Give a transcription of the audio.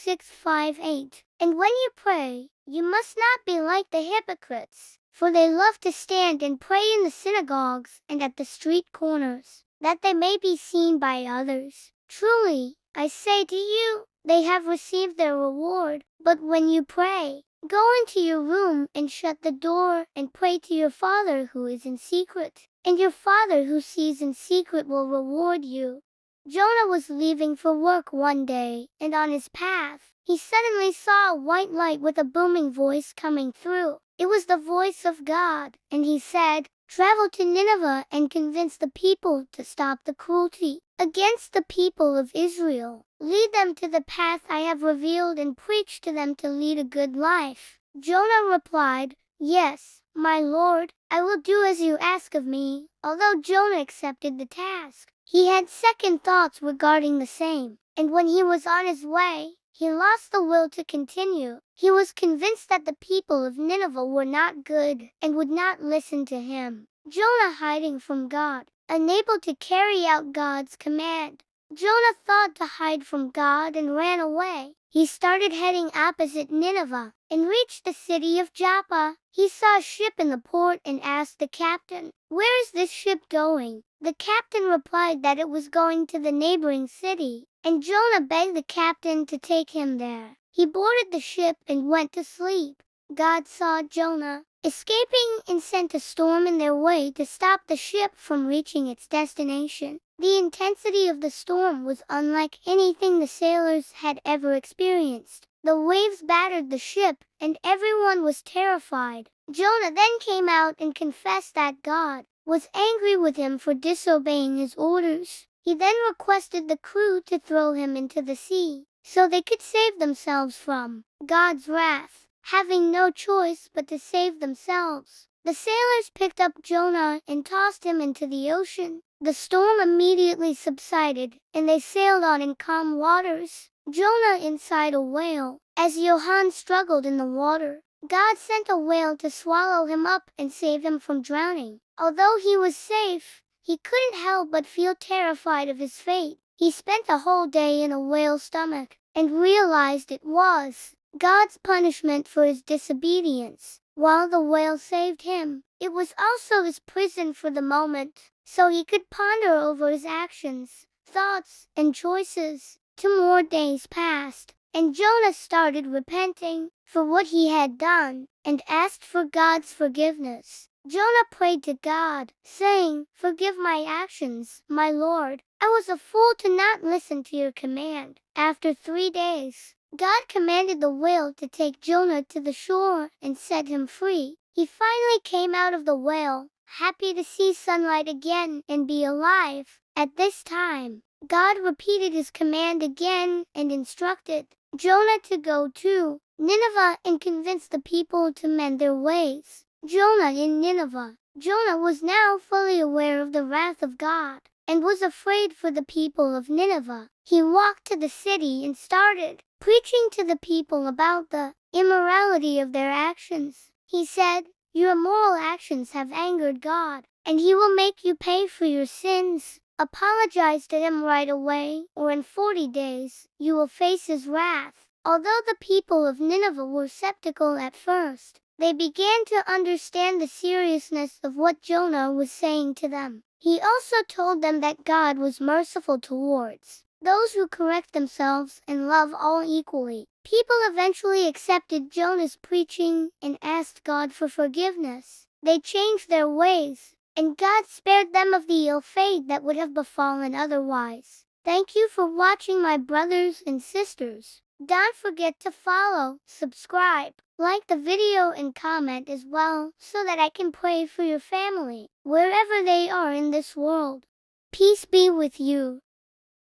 6:5-8. And when you pray, you must not be like the hypocrites, for they love to stand and pray in the synagogues and at the street corners, that they may be seen by others. Truly, I say to you, they have received their reward. But when you pray, go into your room and shut the door and pray to your Father who is in secret, and your Father who sees in secret will reward you. Jonah was leaving for work one day, and on his path, he suddenly saw a white light with a booming voice coming through. It was the voice of God, and he said, "Travel to Nineveh and convince the people to stop the cruelty against the people of Israel. Lead them to the path I have revealed and preach to them to lead a good life." Jonah replied, "Yes, my Lord, I will do as you ask of me." Although Jonah accepted the task, he had second thoughts regarding the same, and when he was on his way, he lost the will to continue. He was convinced that the people of Nineveh were not good and would not listen to him. Jonah hiding from God, unable to carry out God's command. Jonah thought to hide from God and ran away. He started heading opposite Nineveh and reached the city of Joppa. He saw a ship in the port and asked the captain, "Where is this ship going?" The captain replied that it was going to the neighboring city, and Jonah begged the captain to take him there. He boarded the ship and went to sleep. God saw Jonah escaping and sent a storm in their way to stop the ship from reaching its destination. The intensity of the storm was unlike anything the sailors had ever experienced. The waves battered the ship, and everyone was terrified. Jonah then came out and confessed that God was angry with him for disobeying his orders. He then requested the crew to throw him into the sea, so they could save themselves from God's wrath. Having no choice but to save themselves, the sailors picked up Jonah and tossed him into the ocean. The storm immediately subsided, and they sailed on in calm waters, Jonah inside a whale. As Johann struggled in the water, God sent a whale to swallow him up and save him from drowning. Although he was safe, he couldn't help but feel terrified of his fate. He spent a whole day in a whale's stomach, and realized it was God's punishment for his disobedience. While the whale saved him, it was also his prison for the moment, so he could ponder over his actions, thoughts, and choices. 2 more days passed, and Jonah started repenting for what he had done, and asked for God's forgiveness. Jonah prayed to God, saying, "Forgive my actions, my Lord. I was a fool to not listen to your command." After 3 days, God commanded the whale to take Jonah to the shore and set him free. He finally came out of the whale, happy to see sunlight again and be alive. At this time, God repeated his command again and instructed Jonah to go to Nineveh and convince the people to mend their ways. Jonah in Nineveh. Jonah was now fully aware of the wrath of God, and was afraid for the people of Nineveh. He walked to the city and started preaching to the people about the immorality of their actions. He said, "Your immoral actions have angered God, and he will make you pay for your sins. Apologize to him right away, or in 40 days, you will face his wrath." Although the people of Nineveh were skeptical at first, they began to understand the seriousness of what Jonah was saying to them. He also told them that God was merciful towards those who correct themselves and love all equally. People eventually accepted Jonah's preaching and asked God for forgiveness. They changed their ways, and God spared them of the ill fate that would have befallen otherwise. Thank you for watching, my brothers and sisters. Don't forget to follow, subscribe, like the video and comment as well, so that I can pray for your family, wherever they are in this world. Peace be with you.